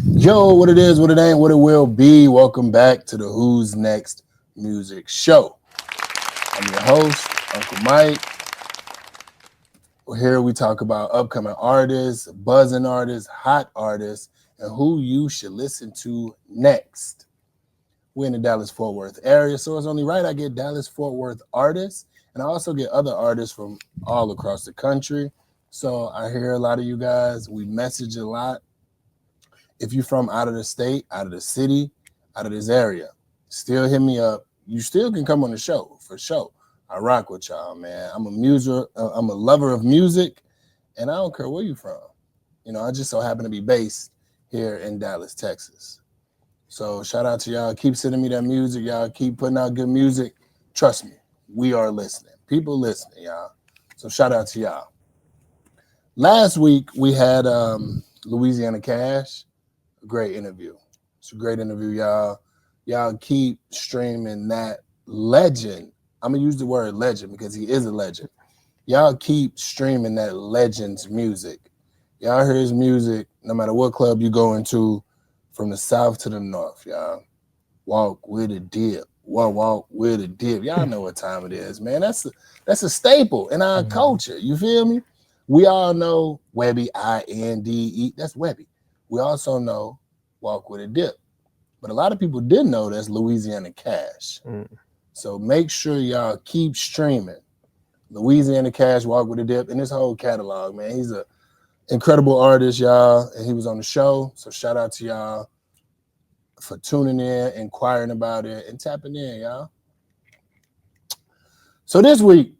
Yo, what it is, what it ain't, what it will be. Welcome back to the Who's Next Music Show. I'm your host, Uncle Mike. Here we talk about upcoming artists, buzzing artists, hot artists, and who you should listen to next. We're in the Dallas-Fort Worth area, so it's only right I get Dallas-Fort Worth artists, and I also get other artists from all across the country. So I hear a lot of you guys, we message a lot. If you're from out of the state, out of the city, out of this area, still hit me up. You still can come on the show, for sure. I rock with y'all, man. I'm a lover of music, and I don't care where you're from. You know, I just so happen to be based here in Dallas, Texas. So shout out to y'all. Keep sending me that music. Y'all keep putting out good music. Trust me, we are listening. People listening, y'all. So shout out to y'all. Last week, we had Louisiana Cash. A great interview. It's a great interview, y'all. Y'all keep streaming that legend. I'm going to use the word legend because he is a legend. Y'all keep streaming that legend's music. Y'all hear his music no matter what club you go into, from the south to the north, y'all. Walk with a dip. Walk with a dip. Y'all know what time it is, man. That's a staple in our culture. You feel me? We all know Webby, I-N-D-E. That's Webby. We also know Walk with a Dip. But a lot of people didn't know that's Louisiana Cash. So make sure y'all keep streaming Louisiana Cash, Walk with a Dip, and his whole catalog, man. He's an incredible artist, y'all, and he was on the show. So shout out to y'all for tuning in, inquiring about it, and tapping in, y'all. So this week,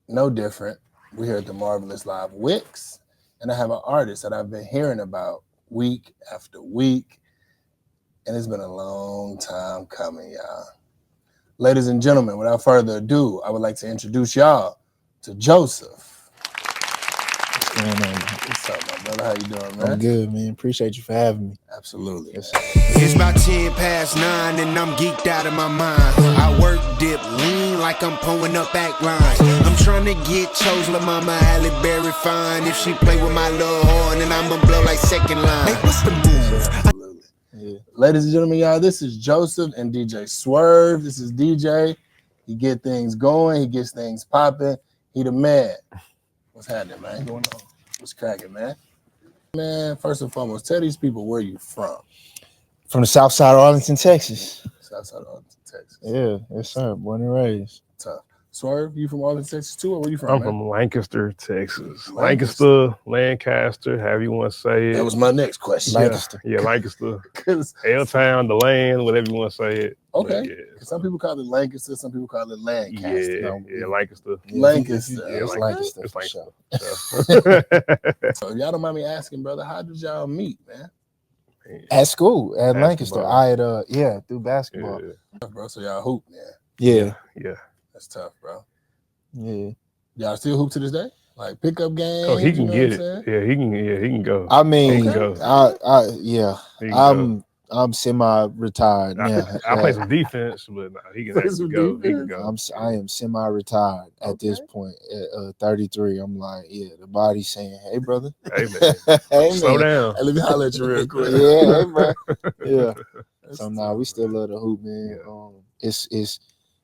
no different. We're here at the Marvelous Live Wicks, and I have an artist that I've been hearing about week after week, and it's been a long time coming, y'all. Ladies and gentlemen, without further ado, I would like to introduce y'all to Joseph. What's going on? What's up, my brother? How you doing, man? I'm good, man. Appreciate you for having me. Absolutely. Yes, It's about 10 past 9 and I'm geeked out of my mind. I work dip lean like I'm pulling up back lines. I'm trying to get chosen like Mama Halle Berry fine. If she play with my little horn, then I'ma blow like second line. Hey, what's the move? Absolutely. Yeah. Ladies and gentlemen, y'all, this is Joseph and DJ Swerve. This is DJ. He get things going. He gets things popping. He the man. What's happening, man? Going on? What's cracking, man? Man, first and foremost, tell these people where you from. From the south side of Arlington, Texas. South side of Arlington, Texas. Yeah, yes, sir. Born and raised. Tough. Swerve, you from Arlington, Texas too, or where you from? I'm man? from Lancaster, Texas. Lancaster, Lancaster, however you want to say it. That was my next question. Lancaster. Yeah, Lancaster. L-Town, the land, whatever you want to say it. Okay. Yeah, some people call it Lancaster, some people call it Lancaster. Yeah, Lancaster. Lancaster. Yeah, it's Lancaster. It's for Lancaster. sure. So if y'all don't mind me asking, brother, how did y'all meet, man? At school, at Lancaster. Basketball. I had, through basketball. Yeah. Bro, so y'all hoop, man. Yeah. That's tough, bro. Yeah. Y'all still hoop to this day? Like pickup games? Oh, he can you know get what I'm it. saying? Yeah, he can go. I mean, He can go. He can I'm semi-retired now. I play some defense, but he can Play actually some go. He defense? can go. I am semi-retired at this point. At 33, I'm like, yeah, the body's saying, hey, brother. Hey, man. Hey, Slow man. down. Hey, let me holler at you real quick. Yeah, hey, bro. Yeah. That's So tough, now we still man. love the hoop, man. Yeah.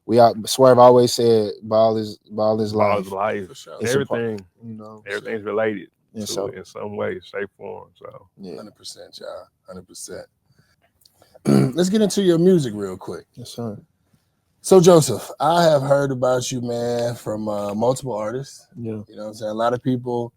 We out. Swerve always said, ball is Ball life. is life. For sure. It's a part, Everything. you know. Everything's related Yeah, to so it in some way, shape, form. So yeah, 100%, y'all. 100%. Let's get into your music real quick. yes, sir. So, Joseph, I have heard about you, man, from multiple artists. Yeah. You know what I'm saying? A lot of people.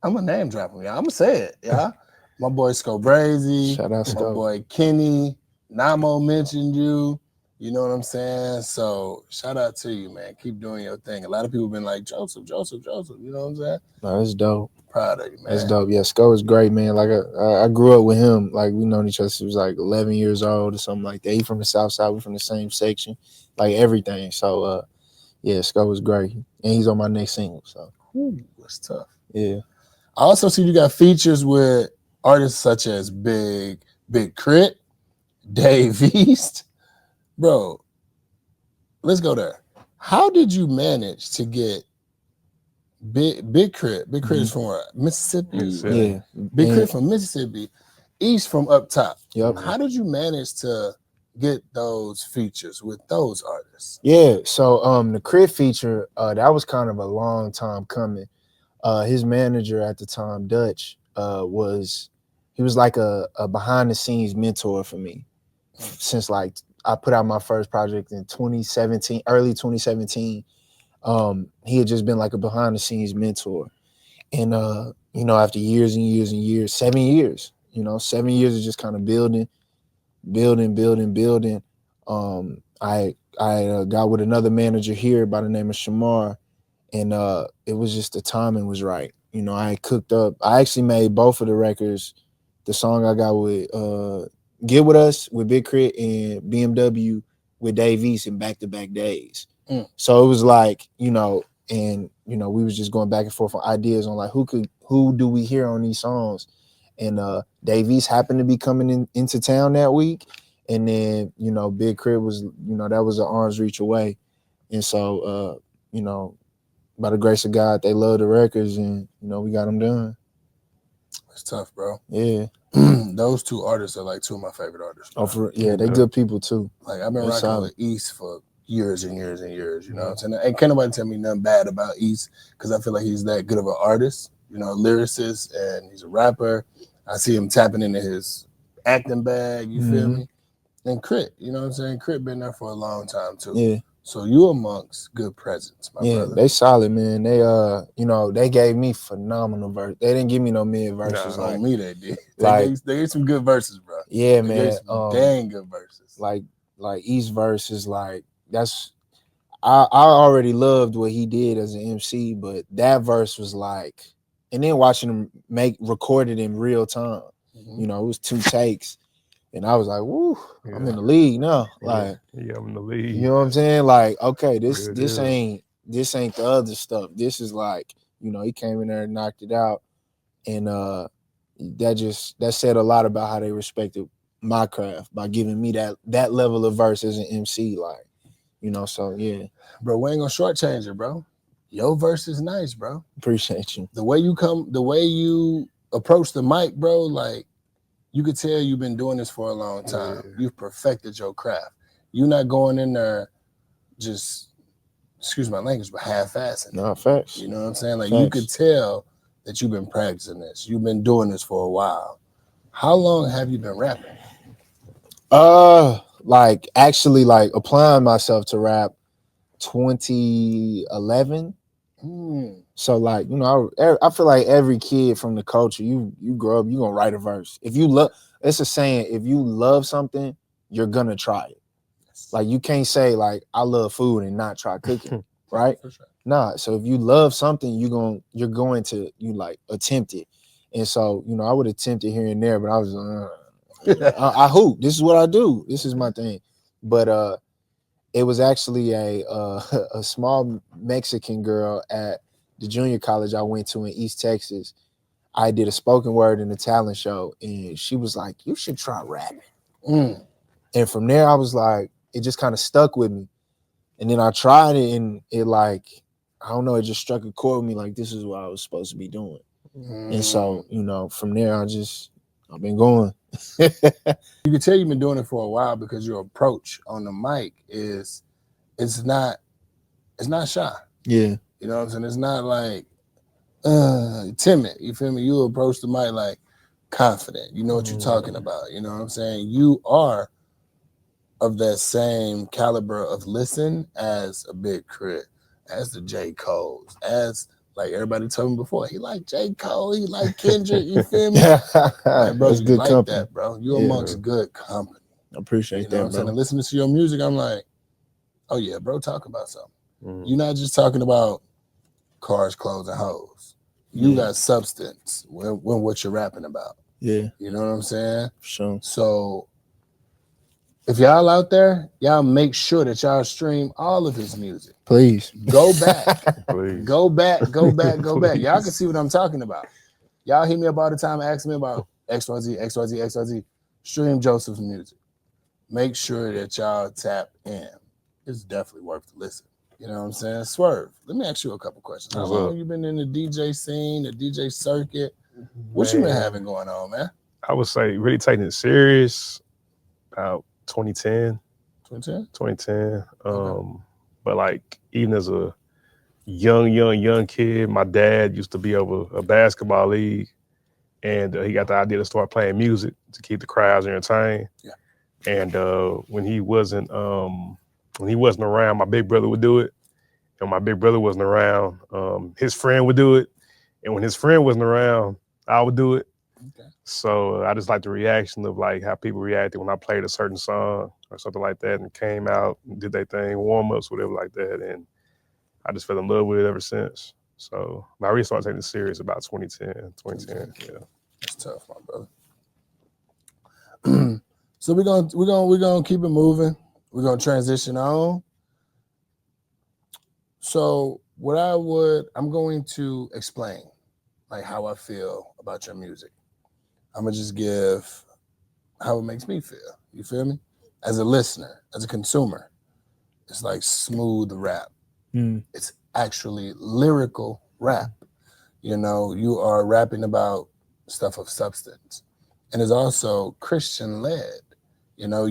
I'm going to name drop them, y'all. I'm going to say it, y'all. My boy Scobrazy. Shout out My Sco. boy Kenny. Namo mentioned you. You know what I'm saying? So, shout out to you, man. Keep doing your thing. A lot of people been like, Joseph. You know what I'm saying? No, it's dope. Proud of you, man. It's dope. Yeah, Sco is great, man. Like I grew up with him. Like we known each other since he was like 11 years old or something like that. He from the south side. We from the same section. Like everything. So yeah, Sco was great. And he's on my next single. So Ooh, that's tough. yeah. I also see you got features with artists such as Big Crit, Dave East. Bro, let's go there. How did you manage to get Big Crit. Big Crit is from where? Mississippi. Mississippi. Yeah. Big And- Crit from Mississippi. East from up top. Yep. How did you manage to get those features with those artists? Yeah. So the Crit feature, that was kind of a long time coming. His manager at the time, Dutch, was like a behind the scenes mentor for me since like I put out my first project in 2017, early 2017. He had just been like a behind the scenes mentor. And after years and years and years, 7 years, 7 years of just kind of building. I got with another manager here by the name of Shamar, and it was just the timing was right. I cooked up. I actually made both of the records. The song I got with Get With Us with Big Crit and BMW with Dave East in back-to-back days. So it was like, we was just going back and forth on ideas on like who do we hear on these songs? And Dave East happened to be coming into town that week. And then, Big Crit was, that was an arm's reach away. And so, by the grace of God, they love the records and, we got them done. It's tough, bro. Yeah. Those two artists are like two of my favorite artists. Bro. They good people too. Like I've been They're rocking solid. with East for years and years and years, you know what I'm saying? And can't nobody tell me nothing bad about East because I feel like he's that good of an artist, lyricist, and he's a rapper. I see him tapping into his acting bag, you feel me? And Crit, you know what I'm saying? Crit been there for a long time too. Yeah. So you amongst good presence, my brother. They solid, man. They they gave me phenomenal verse. They didn't give me no mid verses. Nah, like on me they did. Like they gave some good verses, bro. Yeah, They man. gave some dang good verses. Like East verse is like that's I already loved what he did as an MC, but that verse was like, and then watching him record it in real time. It was 2 takes. And I was like, woo, I'm in the league now. Like, yeah, I'm in the league. You know what I'm saying? Like, okay, this Real ain't the other stuff. This is like, he came in there and knocked it out. And that said a lot about how they respected my craft by giving me that level of verse as an MC. Like, so yeah. Bro, we ain't gonna shortchange it, bro. Your verse is nice, bro. Appreciate you. The way you approach the mic, bro, like you could tell you've been doing this for a long time. Yeah. You've perfected your craft. You're not going in there just, excuse my language, but half-assing. No, facts. You know what I'm saying? Like facts. You could tell that you've been practicing this. You've been doing this for a while. How long have you been rapping? Actually applying myself to rap 2011. So I feel like every kid from the culture, you grow up, you're gonna write a verse. If you love, it's a saying, if you love something, you're gonna try it. Like you can't say like I love food and not try cooking, right? For sure. Nah. So if you love something, you're going to attempt it. And so I would attempt it here and there, but I was I hoop. This is what I do. This is my thing. But it was actually a small Mexican girl at the junior college I went to in East Texas. I did a spoken word in the talent show, and she was like, "You should try rapping." And from there, I was like, it just kind of stuck with me. And then I tried it, and it I don't know, it just struck a chord with me. Like this is what I was supposed to be doing. And so from there, I've been going. You can tell you've been doing it for a while because your approach on the mic is it's not shy. Yeah. You know what I'm saying? It's not like timid. You feel me? You approach the mic like confident. You know what you're talking about. You know what I'm saying? You are of that same caliber of listen as a Big Crit, as the J. Cole's, as like everybody told me before, he like J. Cole, he like Kendrick, you feel me? Like, bro, that's you good like company. that, bro. You amongst good company. I appreciate you know that, what I'm saying? bro. And listening to your music, I'm like, oh yeah, bro, talk about something. You're not just talking about cars, clothes, and hoes. You got substance when what you're rapping about. Yeah. You know what I'm saying? Sure. So if y'all out there, y'all make sure that y'all stream all of his music. Please. Go back. Please. Go back. Y'all can see what I'm talking about. Y'all hit me up all the time, ask me about XYZ. Stream Joseph's music. Make sure that y'all tap in. It's definitely worth the listen. You know what I'm saying? Swerve, let me ask you a couple questions. How What's long up? you been in the DJ scene, the DJ circuit? What you been Man, having going on, man? I would say really taking it serious about 2010, 2010? 2010. Okay. But like even as a young kid, my dad used to be over a basketball league, and he got the idea to start playing music to keep the crowds entertained. Yeah. And when he wasn't around, my big brother would do it. And my big brother wasn't around, his friend would do it. And when his friend wasn't around, I would do it. Okay. So I just like the reaction of like how people reacted when I played a certain song or something like that, and came out and did their thing, warm ups, whatever like that. And I just fell in love with it ever since. So I really started taking it serious about 2010. Yeah. That's tough, my brother. So we're gonna keep it moving. We're gonna transition on. So I'm going to explain like how I feel about your music. I'm gonna just give how it makes me feel. You feel me? As a listener, as a consumer, it's like smooth rap. It's actually lyrical rap. You know, you are rapping about stuff of substance. And it's also Christian led. You know,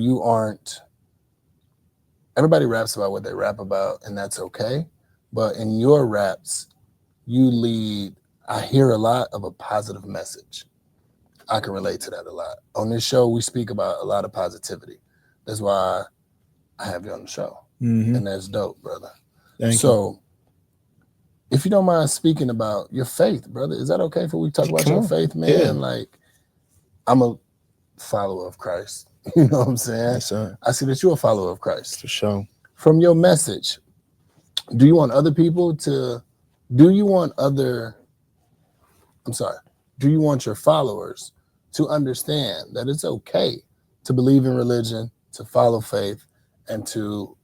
everybody raps about what they rap about, and that's okay. But in your raps, I hear a lot of a positive message. I can relate to that a lot. On this show, we speak about a lot of positivity. That's why I have you on the show. And that's dope, brother. Thank you. So, if you don't mind speaking about your faith, brother, is that okay if we talk about your faith, man? Yeah. Like, I'm a follower of Christ. You know what I'm saying? Yes, sir. I see that you're a follower of Christ. For sure. From your message, do you want your followers to understand that it's okay to believe in religion, to follow faith, and to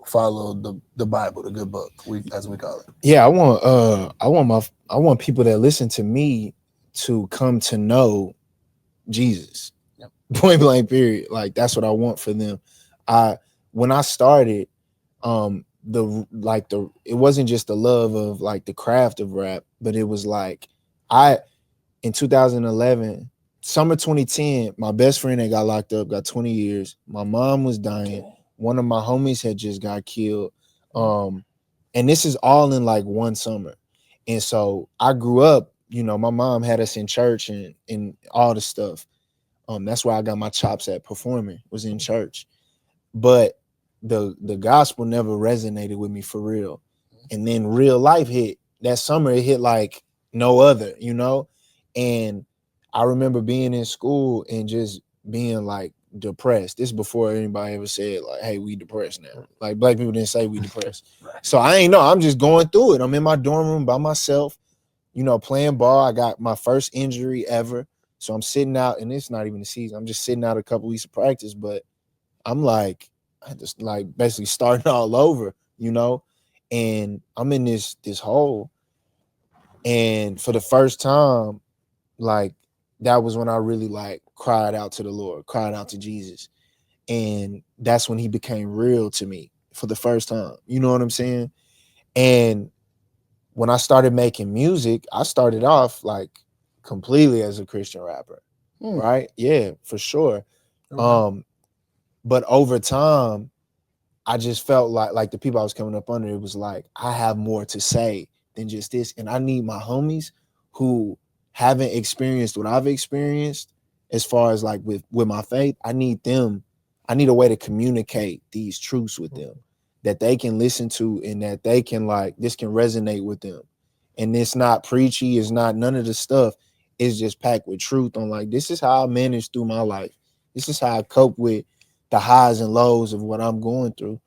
follow the Bible, the good book, as we call it? Yeah, I want people that listen to me to come to know Jesus. Yep. Point blank period. Like that's what I want for them. When I started, it wasn't just the love of like the craft of rap, but it was like in 2011, summer 2010, my best friend that got locked up got 20 years. My mom was dying. One of my homies had just got killed. And this is all in like one summer. And so I grew up, you know, my mom had us in church and all the stuff. That's where I got my chops at performing, was in church. But the gospel never resonated with me for real. And then real life hit. That summer it hit like no other, you know? And I remember being in school and just being like depressed. This is before anybody ever said like, hey, we depressed now. Like black people didn't say we depressed. Right. So I ain't know. I'm just going through it. I'm in my dorm room by myself, you know, playing ball. I got my first injury ever. So I'm sitting out, and it's not even the season. I'm just sitting out a couple weeks of practice, but I'm like, I just like basically starting all over, you know, and I'm in this hole. And for the first time, like that was when I really like cried out to the Lord, cried out to Jesus. And that's when he became real to me for the first time. You know what I'm saying? And when I started making music, I started off like completely as a Christian rapper. Right? Yeah, for sure. Okay. But over time, I just felt like the people I was coming up under, it was like, I have more to say than just this. And I need my homies who haven't experienced what I've experienced as far as like with my faith. I need a way to communicate these truths with them that they can listen to, and that they can like, this can resonate with them. And it's not preachy, it's not none of the stuff. It's just packed with truth on like, this is how I managed through my life. This is how I cope with the highs and lows of what I'm going through.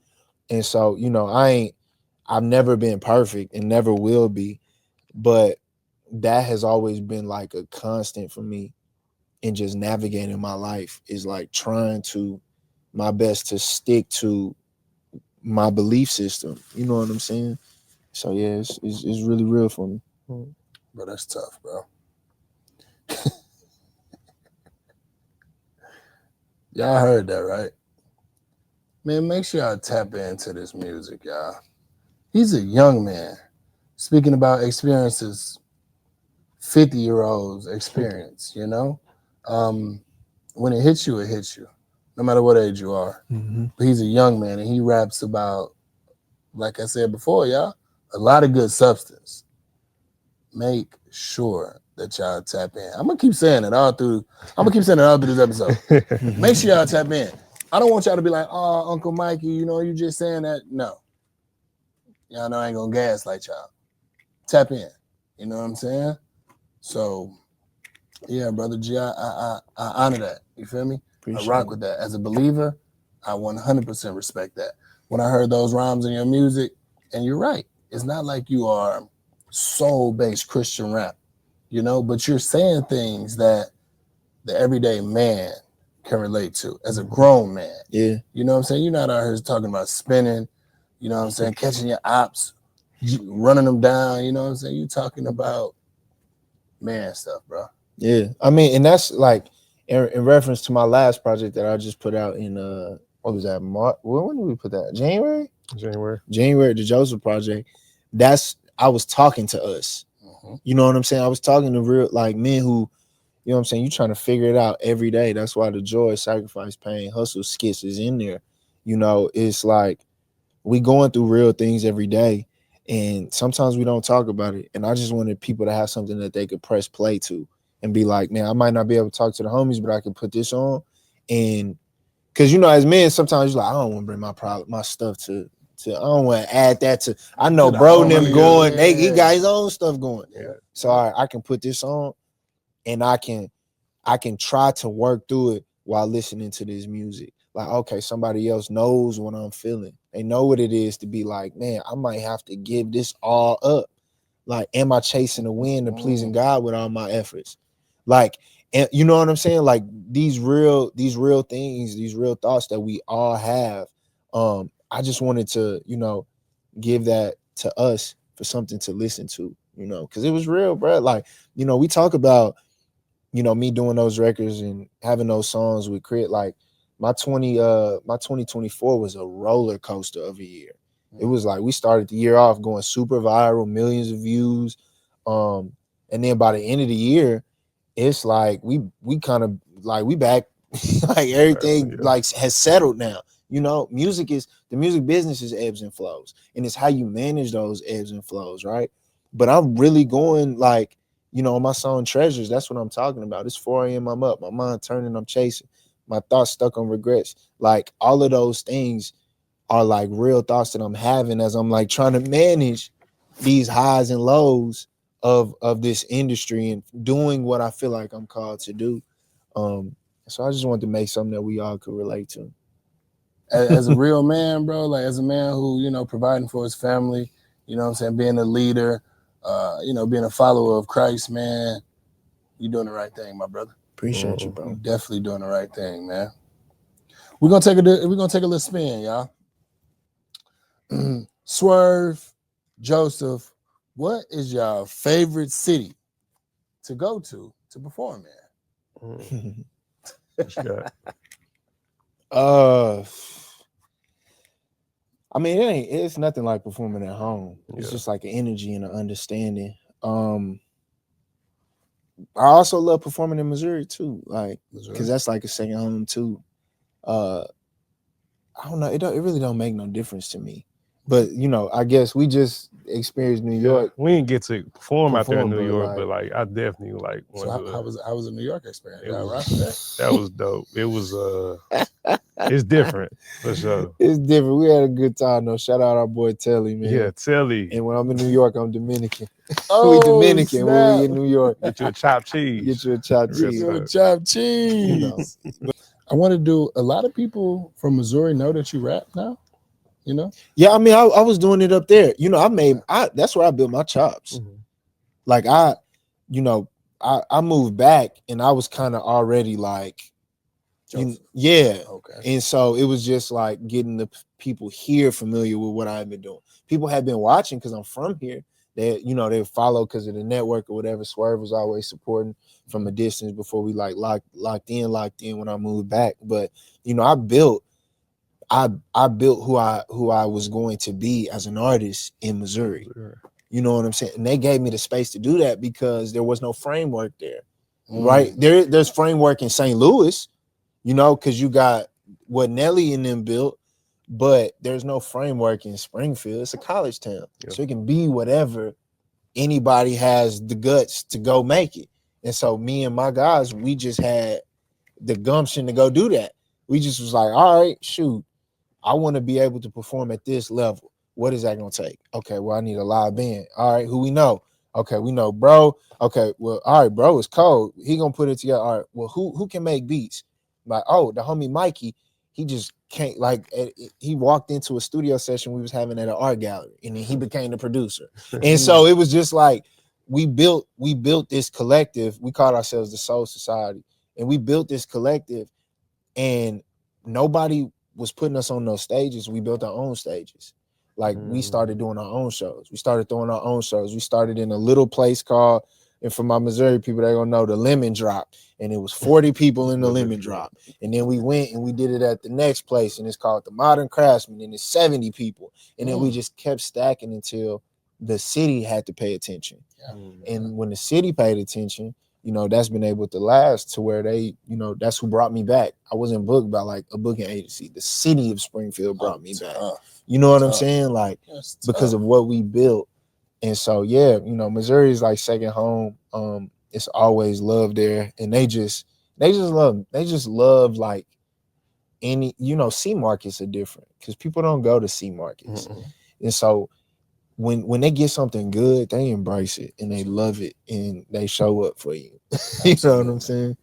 And so, you know, I've never been perfect and never will be, but that has always been like a constant for me in just navigating my life, is like trying to my best to stick to my belief system. You know what I'm saying? So yeah, it's really real for me. Bro, that's tough, bro. Y'all heard that, right? Man, make sure y'all tap into this music, y'all. He's a young man speaking about experiences 50-year-olds experience, you know? When it hits you, no matter what age you are. Mm-hmm. But he's a young man and he raps about, like I said before, y'all, a lot of good substance. Make sure that y'all tap in. I'm gonna keep saying it all through this episode. Make sure y'all tap in. I don't want y'all to be like, oh, Uncle Mikey, you just saying that. No. Y'all know I ain't gonna gaslight y'all. Tap in. You know what I'm saying? So, yeah, brother G, I honor that. You feel me? I rock with that. As a believer, I 100% respect that. When I heard those rhymes in your music, and you're right, it's not like you are soul-based Christian rap, but you're saying things that the everyday man can relate to as a grown man. Yeah. You know what I'm saying? You're not out here talking about spinning, you know what I'm saying, catching your ops, running them down, you know what I'm saying? You talking about man stuff, bro. Yeah. I mean, and that's like in reference to my last project that I just put out in what was that? March? When did we put that? January, the Joseph project. I was talking to us. Mm-hmm. You know what I'm saying? I was talking to real like men who, you know what I'm saying, you trying to figure it out every day. That's why the joy, sacrifice, pain, hustle skits is in there. It's like we going through real things every day, and sometimes we don't talk about it. And I just wanted people to have something that they could press play to and be like, man, I might not be able to talk to the homies, but I can put this on. And because as men, sometimes you're like, I don't want to bring my stuff to I don't want to add that to. I know bro and them going. Yeah. He got his own stuff going. Yeah. So I can put this on, and I can try to work through it while listening to this music. Like, okay, somebody else knows what I'm feeling. They know what it is to be like, man, I might have to give this all up. Like, am I chasing the wind and pleasing God with all my efforts? Like, and you know what I'm saying? Like these real things, these real thoughts that we all have. I just wanted to, give that to us for something to listen to, because it was real, bro. Like, we talk about, me doing those records and having those songs with Crit. Like my 2024 was a roller coaster of a year. It was like we started the year off going super viral, millions of views. And then by the end of the year, it's like we kind of like we back like everything like has settled now. The music business is ebbs and flows, and it's how you manage those ebbs and flows, right? But I'm really going like, on my song Treasures, that's what I'm talking about. It's 4 a.m. I'm up, my mind turning, I'm chasing, my thoughts stuck on regrets. Like all of those things are like real thoughts that I'm having as I'm like trying to manage these highs and lows of this industry and doing what I feel like I'm called to do. So I just wanted to make something that we all could relate to. As a real man, bro, like as a man who, providing for his family, being a leader, being a follower of Christ, man, you're doing the right thing, my brother. Appreciate you, bro. You're definitely doing the right thing, man. We're gonna take a little spin, y'all. Swerve, Joseph, what is your favorite city to go to perform in? What you got? I mean, it's nothing like performing at home. It's just like an energy and an understanding. I also love performing in Missouri too, like because that's like a second home too. I don't know, it really don't make no difference to me. But I guess we just experienced New York. We didn't get to perform out there in New York, but like I definitely like. So how was a New York experience? That was dope. It was it's different for sure. It's different. We had a good time though. Shout out our boy Telly, man. Yeah, Telly. And when I'm in New York, I'm Dominican. Oh, we Dominican when we in New York. Get you a chopped cheese. Get you a chopped cheese. I want to do. A lot of people from Missouri know that you rap now. Yeah, I mean, I was doing it up there. That's where I built my chops. Mm-hmm. Like I moved back and I was kind of already like, okay. And so it was just like getting the people here familiar with what I've been doing. People had been watching because I'm from here. They follow because of the network or whatever. Swerve was always supporting from a distance before we like locked in when I moved back. But I I built who I was going to be as an artist in Missouri. You know what I'm saying? And they gave me the space to do that because there was no framework there. Right? There's framework in St. Louis, you know, because you got what Nelly and them built, but there's no framework in Springfield. It's a college town. Yeah. So it can be whatever anybody has the guts to go make it. And so me and my guys, we just had the gumption to go do that. We just was like, all right, shoot, I want to be able to perform at this level. What is that gonna take? Okay, well, I need a live band. All right, who we know? Okay, we know bro. Okay, well, all right, bro, it's cold. He gonna put it together. All right, well, who can make beats? Like, oh, the homie Mikey, he just can't, like, he walked into a studio session we was having at an art gallery, and then he became the producer. And so it was just like we built this collective. We called ourselves the Soul Society, and we built this collective, and nobody was putting us on those stages. We built our own stages. Like we started doing our own shows. We started throwing our own shows. We started in a little place called, and for my Missouri people, they're gonna know, the Lemon Drop. And it was 40 people in the Lemon Drop. And then we went and we did it at the next place, and it's called the Modern Craftsman, and it's 70 people. And then we just kept stacking until the city had to pay attention. And when the city paid attention, you know, that's been able to last to where they, you know, that's who brought me back. I wasn't booked by like a booking agency. The city of Springfield brought me back. You know what I'm saying? Like, because of what we built. And so, yeah, you know, Missouri is like second home. It's always love there. And they just love like any, you know, C markets are different because people don't go to C markets. And so when they get something good, they embrace it and they love it and they show up for you. You know what I'm saying?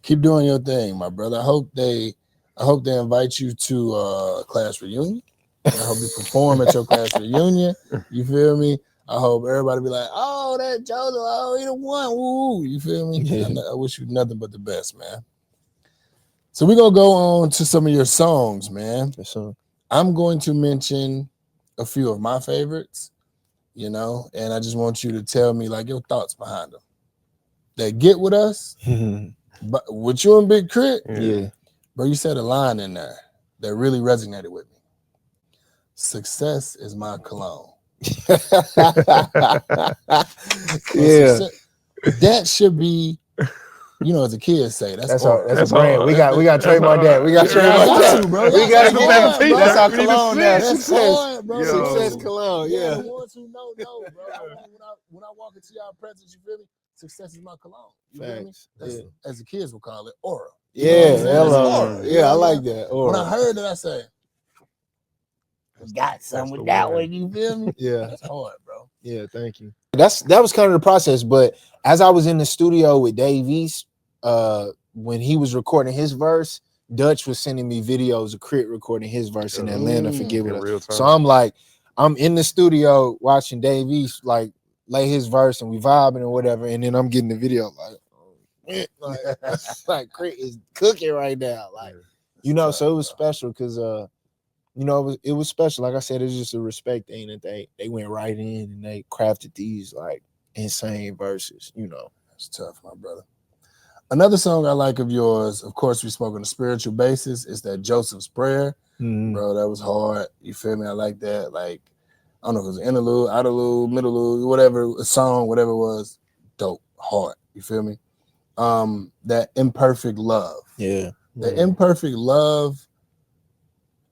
Keep doing your thing, my brother. I hope they invite you to a class reunion. I hope you perform at your class reunion. You feel me? I hope everybody be like, oh, that Joseph, oh, he the one. Woo. You feel me? Yeah. I wish you nothing but the best, man. So we're gonna go on to some of your songs, man. I'm going to mention a few of my favorites, you know, and I just want you to tell me like your thoughts behind them. That Get With Us, but with you and Big Crit, Yeah. bro, you said a line in there that really resonated with me. Success is my cologne. Yeah. That should be, you know, as the kids say, that's our that's brand. We got trademark that. We got trademark that. bro. We got That's hard, bro. that's our We need a cologne now. That's Success. hard, bro. Success cologne. Yeah, Yeah. the ones who know, bro. When I walk into y'all presence, you feel me? Success is my cologne. You feel me? Facts. That's, as the kids will call it, aura. Yeah. You know what I'm saying? That's aura. You Yeah, know I what like I'm saying? that. When I heard that, I said, got some with that one. You feel me? Yeah. That's hard, bro. Yeah, thank you. That was kind of the process. But as I was in the studio with Dave East, when he was recording his verse, Dutch was sending me videos of Crit recording his verse in Atlanta for Get With Us. So I'm like, I'm in the studio watching Dave East like lay his verse and we vibing or whatever, and then I'm getting the video like Crit is cooking right now, like, you know. So it was special because you know, it was special. Like I said, it's just a respect thing that they went right in and they crafted these like insane verses, you know. That's tough, my brother. Another song I like of yours, of course, we spoke on a spiritual basis, is that Joseph's Prayer. Bro, that was hard. You feel me? I like that. Like, I don't know if it was interlude, outerlude, middlelude, whatever, a song, whatever it was, dope, hard. You feel me? That Imperfect Love. Yeah. The Imperfect Love,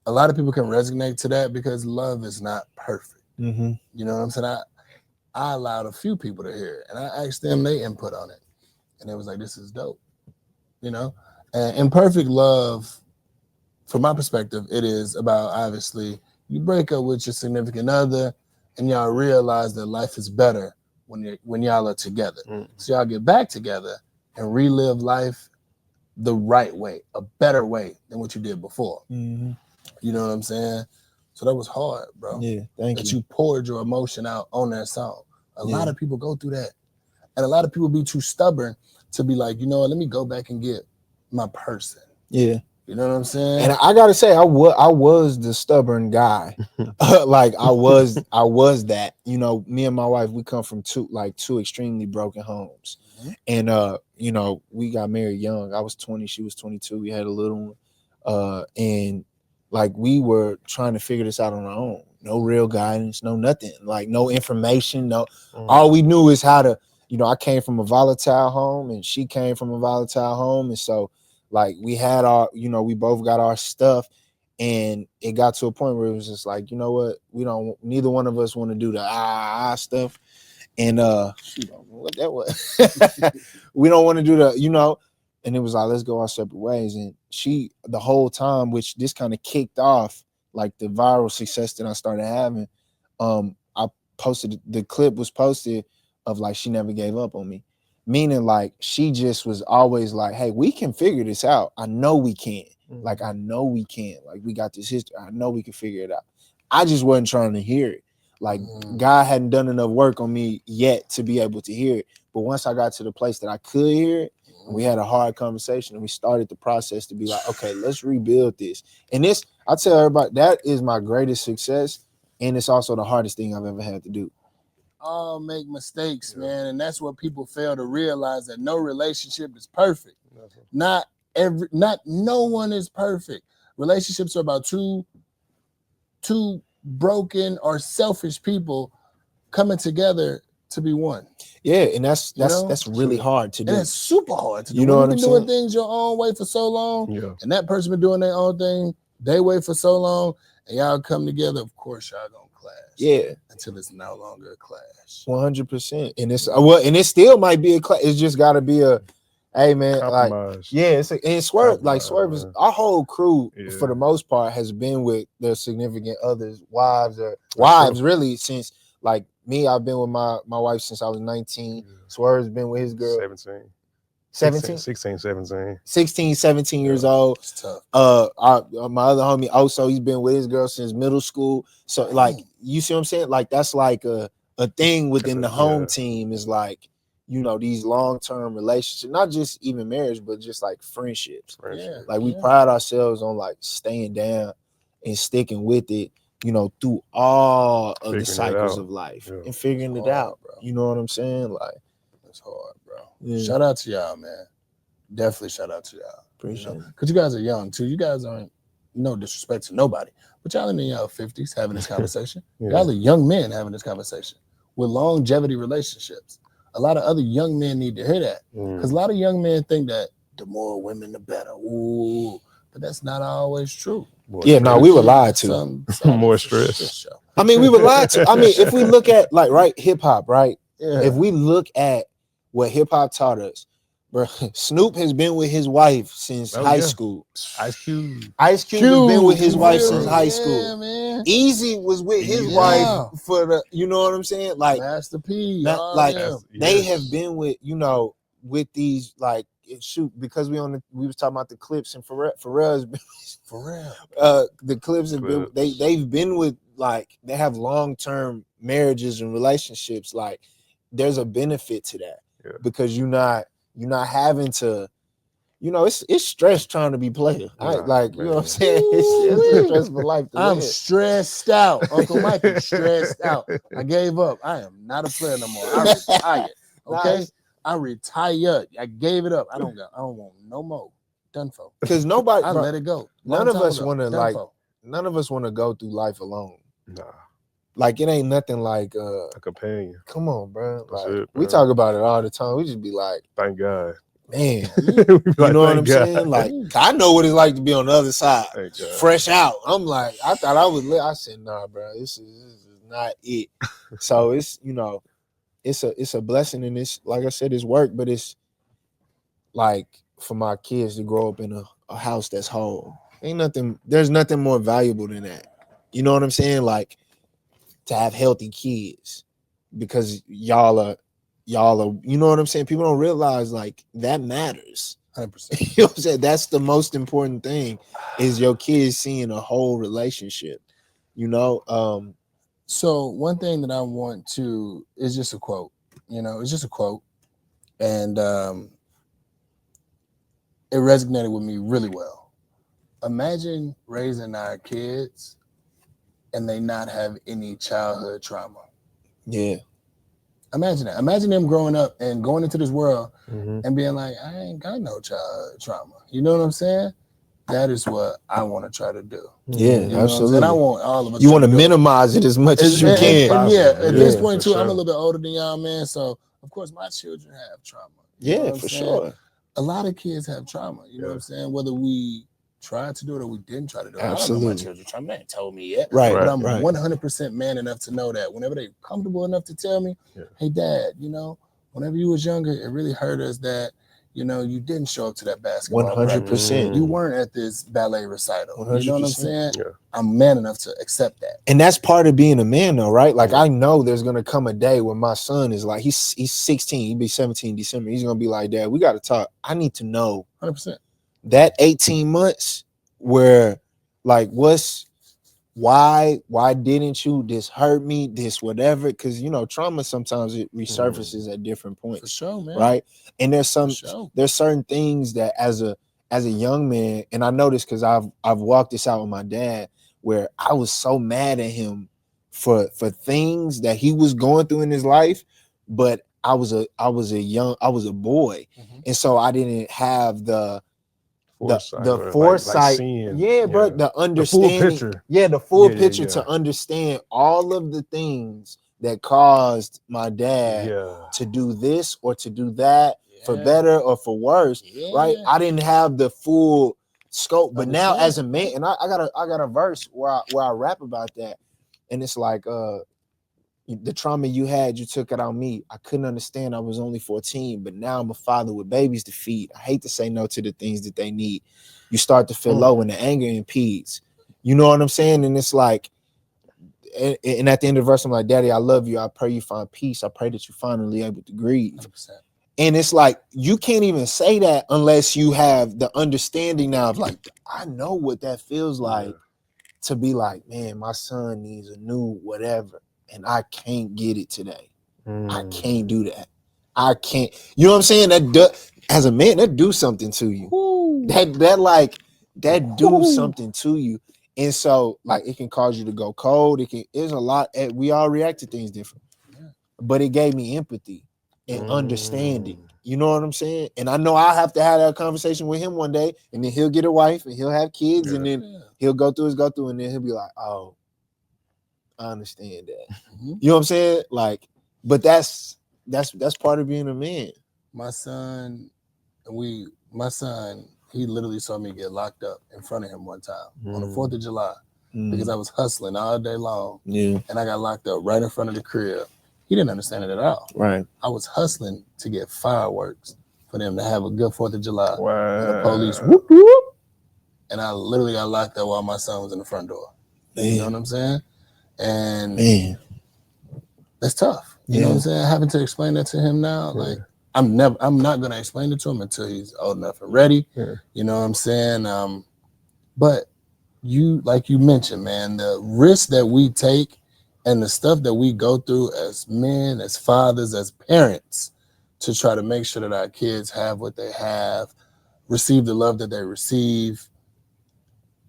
a lot of people can resonate to that because love is not perfect. You know what I'm saying? I allowed a few people to hear it, and I asked them their input on it. And it was like, this is dope, you know? And Imperfect Love, from my perspective, it is about, obviously, you break up with your significant other and y'all realize that life is better when y'all are together. So y'all get back together and relive life the right way, a better way than what you did before. You know what I'm saying? So that was hard, bro. Yeah, thank you. That you poured your emotion out on that song. A lot of people go through that. And a lot of people be too stubborn to be like, you know what, let me go back and get my person. Yeah. You know what I'm saying? And I gotta say, I was the stubborn guy. Like I was that. You know, me and my wife, we come from two extremely broken homes. And you know, we got married young. I was 20, she was 22. We had a little one. And like we were trying to figure this out on our own. No real guidance, no nothing, like no information. No, all we knew is how to, I came from a volatile home and she came from a volatile home. And so like we had our, we both got our stuff, and it got to a point where it was just like, you know what, neither one of us want to do the stuff. And shoot, I don't know what that was. We don't want to do the, and it was like, let's go our separate ways. And she, the whole time, which this kind of kicked off like the viral success that I started having, I posted, the clip was posted of like, she never gave up on me. Meaning like, she just was always like, hey, we can figure this out. I know we can. Like, I know we can. Like, we got this history. I know we can figure it out. I just wasn't trying to hear it. Like, God hadn't done enough work on me yet to be able to hear it. But once I got to the place that I could hear it, and we had a hard conversation, and we started the process to be like, okay, let's rebuild this. And this, I tell everybody, that is my greatest success, and it's also the hardest thing I've ever had to do. All make mistakes, man, and that's what people fail to realize, that no relationship is perfect. Not no one is perfect. Relationships are about two broken or selfish people coming together to be one. Yeah, and that's really hard to do. And it's super hard to do. You know what I'm saying? You've been doing things your own way for so long, and that person been doing their own thing their way for so long, and y'all come together, of course y'all gonna clash. Yeah. Until it's no longer a clash. 100%. And it's and it still might be a clash. It's just gotta be a, hey man, compromise. Like, and Swerve, like Swerve is, our whole crew for the most part has been with their significant others, wives really, since like me, I've been with my wife since I was 19. Swerve's been with his girl 16, 17 years old. It's tough. My other homie also, he's been with his girl since middle school. So like, you see what I'm saying? Like, that's like a thing within the home team, is like, these long-term relationships, not just even marriage, but just like friendships. Like, we pride ourselves on like staying down and sticking with it, through all of the cycles of life and figuring it out, bro. You know what I'm saying? Like, it's hard, bro. Shout out to y'all, man. Definitely shout out to y'all. Appreciate it. Because you guys are young too. You guys aren't, no disrespect to nobody, but y'all in your 50s having this conversation. Y'all are young men having this conversation with longevity relationships. A lot of other young men need to hear that, because a lot of young men think that the more women, the better. Ooh, but that's not always true. We were lied to. Some more stress. I mean, we were lied to. I mean, if we look at like, hip hop, right? Yeah. If we look at what hip hop taught us, bro, Snoop has been with his wife since high school. Ice Cube has been with his wife since high school. Man. Easy was with his wife for the, you know what I'm saying? Like, Master P. They have been with, with these, like, shoot, because we was talking about the Clips, and Pharrell's been the Clips have been, they've been with, like, they have long-term marriages and relationships. Like, there's a benefit to that because you're not having to, it's stress trying to be player. You know what I'm saying? It's a stressful life to I'm live. stressed out. Uncle Mike is stressed out. I gave up. I am not a player no more. I retired. Okay? I retired. I gave it up. I don't want no more. Done for. Because nobody, I let it go. None of us want to go through life alone. Nah. Like, it ain't nothing like a companion. Come on, bro. Like, it, we talk about it all the time. We just be like, thank God. Man, you know what I'm saying? Like, I know what it's like to be on the other side, fresh out. I'm like, I thought I was lit. I said, nah, bro, this is not it. So it's, it's a blessing, and it's, like I said, it's work, but it's like, for my kids to grow up in a house that's whole. There's nothing more valuable than that. You know what I'm saying? Like, to have healthy kids, because y'all are, you know what I'm saying? People don't realize, like, that matters. 100%. You know what I'm saying? That's the most important thing, is your kids seeing a whole relationship, So one thing that I want to, is just a quote, it's just a quote. And it resonated with me really well. Imagine raising our kids and they not have any childhood trauma. Yeah. Imagine that. Imagine them growing up and going into this world and being like, I ain't got no childhood trauma. You know what I'm saying? that is what I want to try to do. Yeah, You know what I'm saying? absolutely. I want all of us. You want to build. minimize it as much as you And can. yeah, Possible. at Yeah, this point for too, I'm a sure. little bit older than y'all, man. So of course my children have trauma. You know Yeah, what I'm for saying? sure. A lot of kids have trauma. You know what I'm saying? Whether we tried to do it or we didn't try to do it. I don't know my Absolutely. children's trauma. They ain't told me yet. Right, But I'm right. 100% man enough to know that whenever they're comfortable enough to tell me, hey, Dad, you know, whenever you was younger, it really hurt us that, you know, you didn't show up to that basketball 100%. You weren't at this ballet recital. 100%. You know what I'm saying? Yeah. I'm man enough to accept that. And that's part of being a man, though, right? Like, Yeah. I know there's gonna come a day when my son is like, he's 16, he'll be 17 in December. He's gonna be like, Dad, we gotta talk. I need to know 100%. that 18 months where, like, why didn't you? This hurt me, this whatever. Because you know, trauma sometimes it resurfaces at different points. For sure, man. Right. And there's sure. there's certain things that as a young man, and I know this because I've walked this out with my dad, where I was so mad at him for things that he was going through in his life, but I was a boy, and so I didn't have the foresight, like seeing, bro, the understanding, full picture. the full Yeah, picture yeah. to understand all of the things that caused my dad Yeah. to do this or to do that, for Yeah. better or for worse, Yeah. right? I didn't have the full scope, but now Understand. as a man, and I got a verse where I rap about that, and it's like the trauma you had, you took it on me. I couldn't understand. I was only 14, but now I'm a father with babies to feed. I hate to say no to the things that they need. You start to feel low when the anger impedes. You know what I'm saying? And it's like, and at the end of the verse, I'm like, Daddy, I love you. I pray you find peace. I pray that you finally able to grieve. 100%. And it's like, you can't even say that unless you have the understanding now of like, I know what that feels like to be like, man, my son needs a new whatever. And I can't get it today. I can't do that. I can't. You know what I'm saying? As a man, that do something to you. Woo. That do something to you. And so, like, it can cause you to go cold. There's a lot. We all react to things different. Yeah. But it gave me empathy and understanding. You know what I'm saying? And I know I'll have to have that conversation with him one day, and then he'll get a wife and he'll have kids, and then he'll go through, and then he'll be like, oh, I understand that. You know what I'm saying? Like, but that's part of being a man. My son, he literally saw me get locked up in front of him one time on the 4th of July because I was hustling all day long. Yeah. And I got locked up right in front of the crib. He didn't understand it at all. Right. I was hustling to get fireworks for them to have a good 4th of July. Wow. And the police, whoop, whoop. And I literally got locked up while my son was in the front door. Man. You know what I'm saying? And man, that's tough. You know what I'm saying? Having to explain that to him now, like I'm not gonna explain it to him until he's old enough and ready. You know what I'm saying? But you, like you mentioned, man, the risk that we take and the stuff that we go through as men, as fathers, as parents, to try to make sure that our kids have what they have, receive the love that they receive.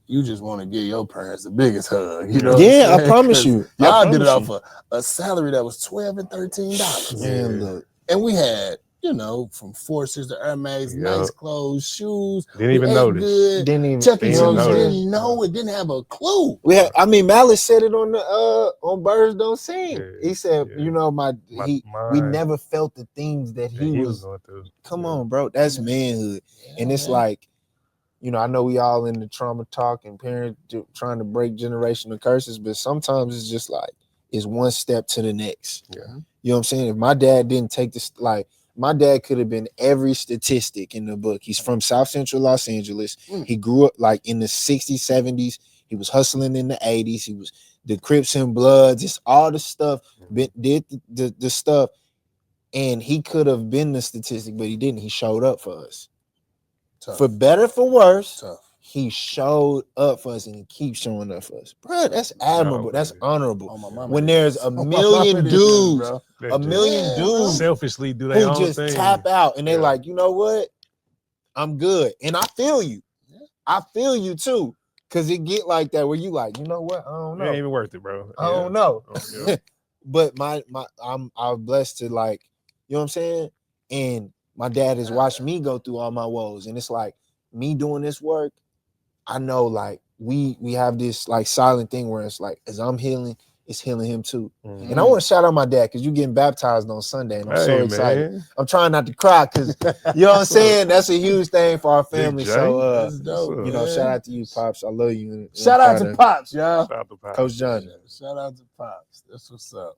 You just want to give your parents the biggest hug. You know what I'm saying? I promise you. Y'all did it off a salary that was $12 and $13. Man, look. And we had, you know, from Forces to Air Max, nice clothes, shoes. Didn't even notice. Good. Didn't even Chuck E. Cheese notice. didn't know it, didn't have a clue. Malice said it on the on Birds Don't Sing. Yeah, he said, you know, we never felt the things that he was going through. Come on, bro. That's manhood. And it's like, you know, I know we all in the trauma talk and parents trying to break generational curses, but sometimes it's just like, it's one step to the next. Yeah. You know what I'm saying? If my dad didn't take this, like, my dad could have been every statistic in the book. He's from South Central Los Angeles. He grew up like in the 60s, 70s. He was hustling in the 80s. He was the Crips and Bloods. It's all the stuff, did the stuff. And he could have been the statistic, but he didn't. He showed up for us. Tough. For better, for worse, he showed up for us, and he keeps showing up for us. Bro, that's admirable. That's honorable. When there's a million dudes, selfishly do they who own just thing. tap out, and they like, you know what? I'm good. And I feel you. I feel you too. Cause it get like that where you like, you know what? I don't know. It ain't even worth it, bro. I don't know. But I'm blessed to, like, you know what I'm saying? And my dad has watched me go through all my woes. And it's like me doing this work, I know like we have this like silent thing where it's like as I'm healing, it's healing him too. Mhm. And I want to shout out my dad because you getting baptized on Sunday, and I'm so Hey, excited. man. I'm trying not to cry because you know what I'm saying. That's a huge thing for our Big family. J. So That's dope. you know, man. shout out to you, Pops. I love you. And Shout I'm out proud to of Pops, y'all. Shout out to Pop. Coach Johnny. Shout out to Pops. That's what's up.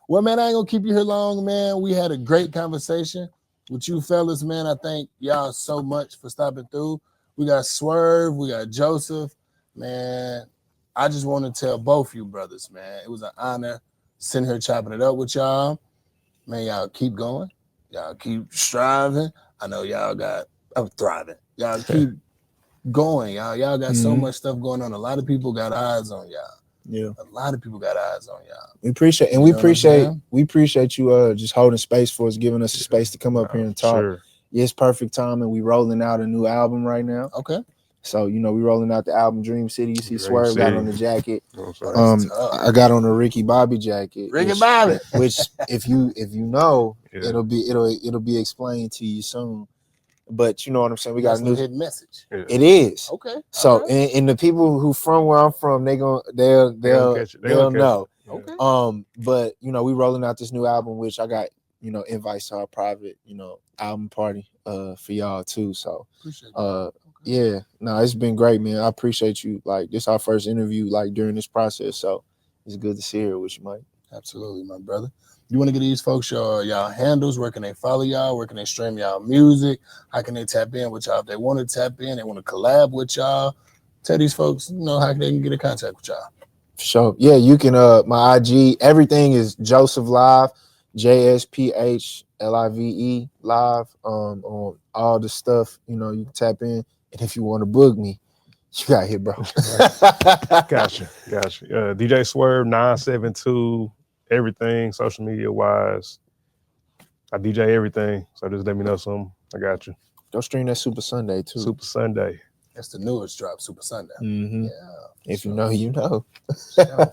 Well, man, I ain't gonna keep you here long, man. We had a great conversation with you fellas, man. I thank y'all so much for stopping through. We got Swerve, we got Joseph, man. I just want to tell both you brothers, man, it was an honor sitting here chopping it up with y'all. Man, y'all keep going. Y'all keep striving. I know I'm thriving. Y'all keep going, y'all. Y'all got so Mhm. much stuff going on. A lot of people got eyes on y'all. Yeah, A lot of people got eyes on y'all. we appreciate You know what I'm saying? we appreciate you just holding space for us, giving us the space to come up here and talk. Sure. Yeah, it's perfect time, and we rolling out a new album right now. Okay. So you know, we rolling out the album Dream City. You see Dream Swerve got City. on the jacket. You know what I'm saying? That's tough. I got on a Ricky Bobby jacket. Ricky Bobby. which if you know, Yeah. it'll be explained to you soon. But you know what I'm saying. We got That's a a new. hidden message. Yeah. It is. Okay. So okay. and the people who from where I'm from, they'll catch it. they'll catch know. it. Yeah. Okay. But you know, we rolling out this new album, which I got, you know, invites to our private, album party for y'all too. So Appreciate that. Okay. yeah, no, it's been great, man. I appreciate you. Like this our first interview like during this process. So it's good to see here with you, Mike. Absolutely, my brother. You want to get these folks y'all handles? Where can they follow y'all? Where can they stream y'all music? How can they tap in with y'all if they want to tap in? They want to collab with y'all. Tell these folks, how they can get in contact with y'all. For sure. Yeah, you can my IG, everything is Joseph Live, JSPHLIVE live. On all the stuff, you can tap in. And if you want to book me, you got here, bro. Gotcha. DJ Swerve 972, everything social media wise. I DJ everything. So just let me know something. I got you. Go stream that Super Sunday too. Super Sunday. That's the newest drop, Super Sunday. Mm-hmm. Yeah. If you know, you know. Sure.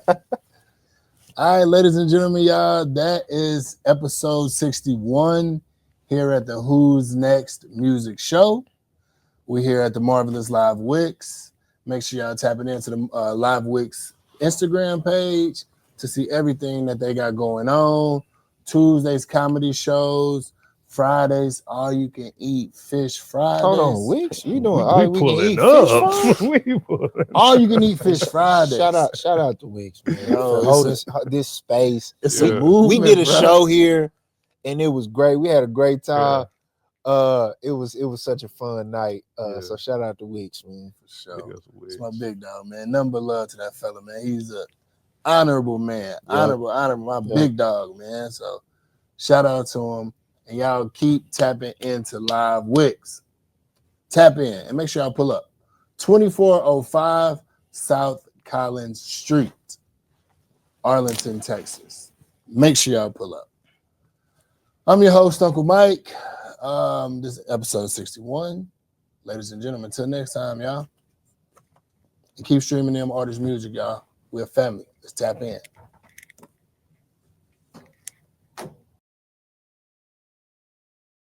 All right, ladies and gentlemen, y'all, that is episode 61 here at the Who's Next Music Show. We're here at the Marvelous Live Wix. Make sure y'all tapping into the Live Wix Instagram page to see everything that they got going on. Tuesdays, comedy shows. Fridays, all you can eat fish Fridays. Hold on, Wix, you doing We all we can pulling eat up. fish fries? We pulling All you can eat fish Fridays. Shout out to Wix, man, Yo, for holding this space. It's Yeah. a movement, We did a bro. show here, and it was great. We had a great time. It was such a fun night. So shout out to Wix, man. For sure. Big ups to It's my Wix. big dog, man. Nothing but love to that fella, man. He's a honorable man. Yep. Honorable, my big dog, man. So shout out to him. And y'all keep tapping into Live Wix. Tap in and make sure y'all pull up. 2405 South Collins Street, Arlington, Texas. Make sure y'all pull up. I'm your host, Uncle Mike. This is episode 61. Ladies and gentlemen, until next time, y'all. And keep streaming them artists' music, y'all. We're a family. Let's tap in.